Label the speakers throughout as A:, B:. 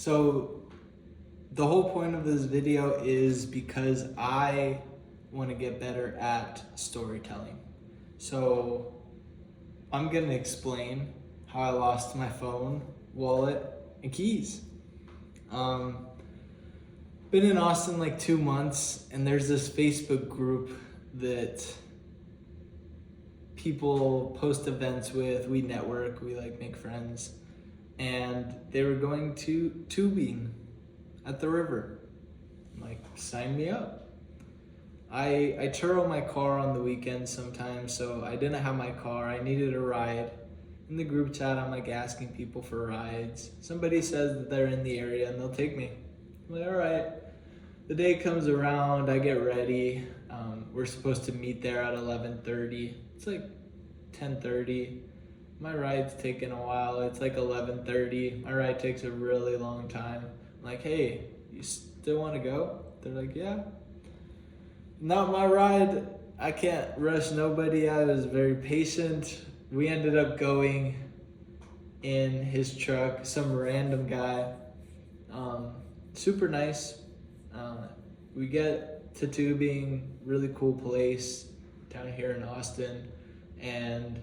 A: So the whole point of this video is because I want to get better at storytelling. So I'm going to explain how I lost my phone, wallet, and keys. Been in Austin like 2 months, and there's this Facebook group that people post events with. We network, we like make friends, and they were going to tubing at the river. I'm like, sign me up. I churro my car on the weekends sometimes, so I didn't have my car. I needed a ride. In the group chat, I'm like asking people for rides. Somebody says that they're in the area and they'll take me. I'm like, all right. The day comes around, I get ready. We're supposed to meet there at 11:30. It's like 10:30. My ride's taking a while. It's like 11:30. My ride takes a really long time. I'm like, hey, you still want to go? They're like, yeah. Not my ride. I can't rush nobody. I was very patient. We ended up going in his truck, some random guy. Super nice. We get to tubing, really cool place down here in Austin, and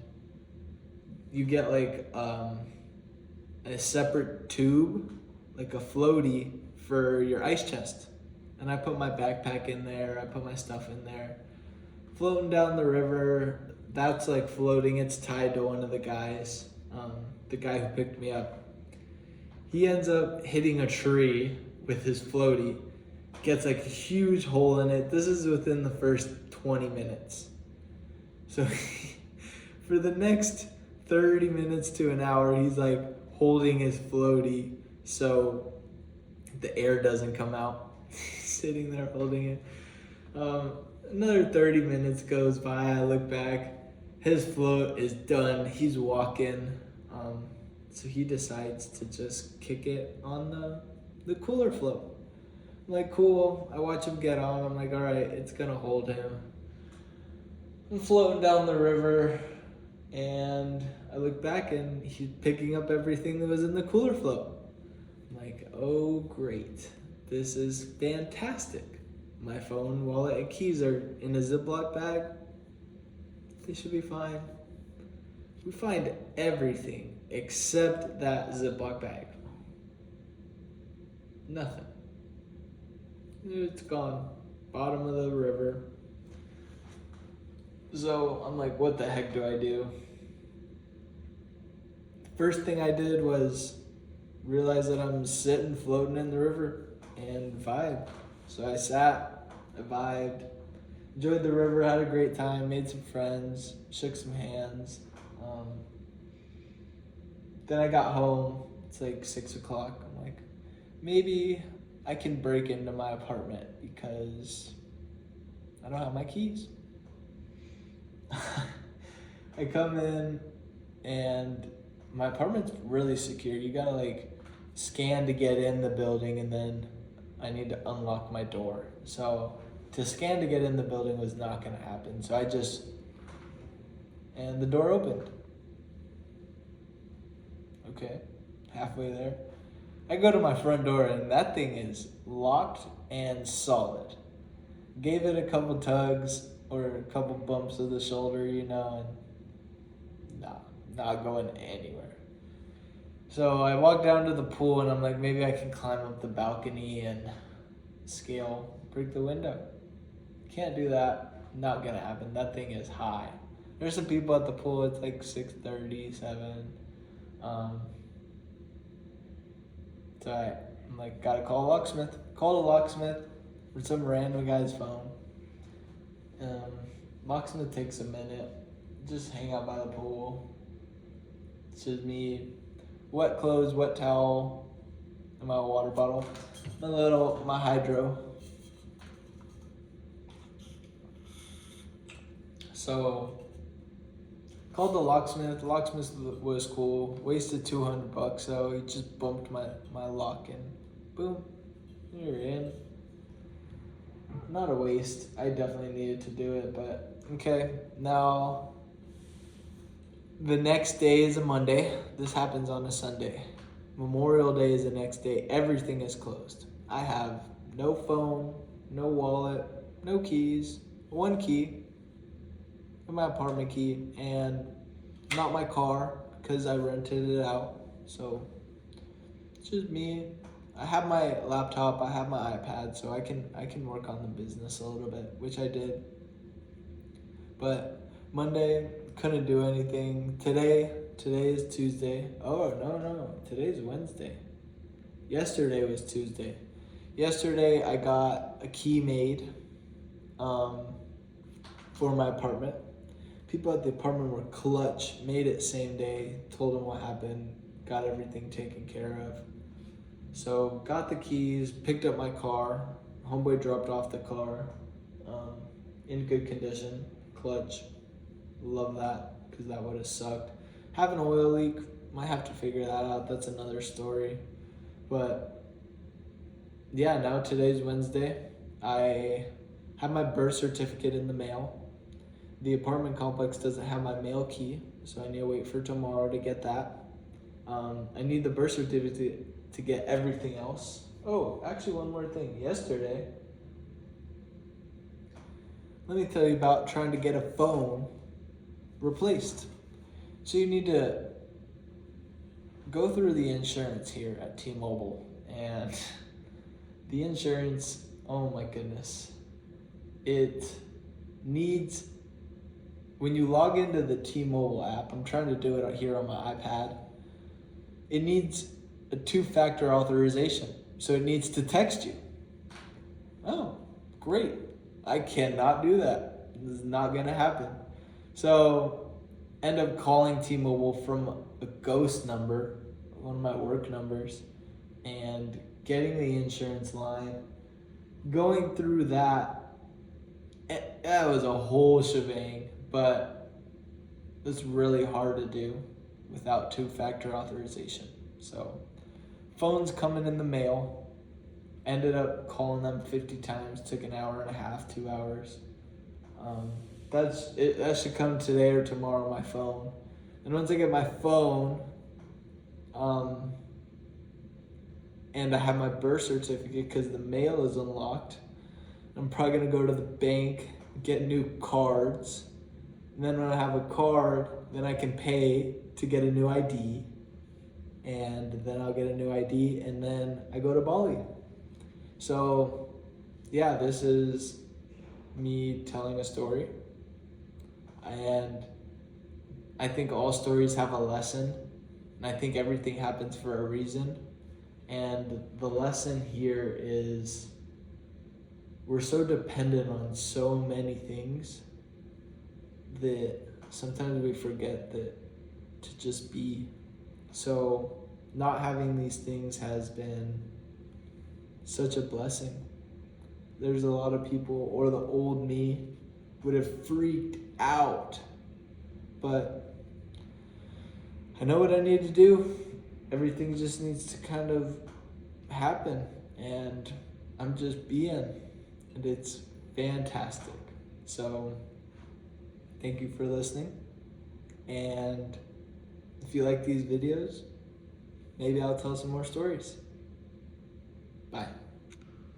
A: you get like a separate tube, like a floaty for your ice chest. And I put my backpack in there, I put my stuff in there. Floating down the river, that's like floating, it's tied to one of the guys, the guy who picked me up. He ends up hitting a tree with his floaty, gets like a huge hole in it. This is within the first 20 minutes. So for the next 30 minutes to an hour, he's like holding his floaty so the air doesn't come out. Sitting there holding it. Another 30 minutes goes by. I look back. His float is done. He's walking. So he decides to just kick it on the cooler float. I'm like, cool. I watch him get on. I'm like, all right, it's gonna hold him. I'm floating down the river, and I look back, and he's picking up everything that was in the cooler float. I'm like, oh, great. This is fantastic. My phone, wallet, and keys are in a Ziploc bag. They should be fine. We find everything except that Ziploc bag. Nothing. It's gone. Bottom of the river. So I'm like, what the heck do I do? First thing I did was realize that I'm sitting, floating in the river, and vibe. So I sat, I vibed, enjoyed the river, had a great time, made some friends, shook some hands. Then I got home. It's like 6 o'clock. I'm like, maybe I can break into my apartment because I don't have my keys. I come in, and my apartment's really secure. You gotta like scan to get in the building, and then I need to unlock my door. So to scan to get in the building was not gonna happen. So and the door opened. Okay, halfway there. I go to my front door, and that thing is locked and solid. Gave it a couple tugs or a couple bumps of the shoulder, and not going anywhere. So I walk down to the pool, and I'm like, maybe I can climb up the balcony and break the window. Can't do that. Not gonna happen. That thing is high. There's some people at the pool. It's like 6:30, 7. So I'm like, gotta call a locksmith. Called a locksmith for some random guy's phone. Locksmith takes a minute. Just hang out by the pool. It's just me, wet clothes, wet towel, and my water bottle, my hydro. So called the locksmith. The locksmith was cool. Wasted $200, so he just bumped my lock and boom, you're in. Not a waste. I definitely needed to do it, but okay. Now the next day is a Monday. This happens on a Sunday. Memorial Day is the next day. Everything is closed. I have no phone, no wallet, no keys, one key, my apartment key, and not my car because I rented it out. So it's just me. I have my laptop, I have my iPad, so I can work on the business a little bit, which I did. But Monday couldn't do anything. Today is Tuesday. Oh no, today's Wednesday. Yesterday was Tuesday. Yesterday I got a key made for my apartment. People at the apartment were clutch, made it same day, told them what happened, got everything taken care of. So got the keys, picked up my car, homeboy dropped off the car, in good condition, clutch, love that, because that would have sucked. Have an oil leak, might have to figure that out, that's another story. But yeah, now today's Wednesday, I have my birth certificate in the mail. The apartment complex doesn't have my mail key, so I need to wait for tomorrow to get that. I need the birth certificate to get everything else. Oh, actually one more thing. Yesterday, let me tell you about trying to get a phone replaced. So you need to go through the insurance here at T-Mobile, and the insurance, oh my goodness. It needs, when you log into the T-Mobile app, I'm trying to do it here on my iPad, it needs a 2-factor authorization. So it needs to text you. Oh, great. I cannot do that. This is not gonna happen. So end up calling T-Mobile from a ghost number, one of my work numbers, and getting the insurance line, going through that. That was a whole shebang, but it's really hard to do without 2-factor authorization. So phone's coming in the mail. Ended up calling them 50 times, took an hour and a half, 2 hours. That should come today or tomorrow on my phone. And once I get my phone, and I have my birth certificate because the mail is unlocked, I'm probably gonna go to the bank, get new cards. And then when I have a card, then I can pay to get a new ID. And then I'll get a new ID, and then I go to Bali. So yeah, this is me telling a story. And I think all stories have a lesson. And I think everything happens for a reason. And the lesson here is we're so dependent on so many things that sometimes we forget that to just be. So not having these things has been such a blessing. There's a lot of people, or the old me would have freaked out, but I know what I need to do. Everything just needs to kind of happen, and I'm just being, and it's fantastic. So thank you for listening, and if you like these videos, maybe I'll tell some more stories.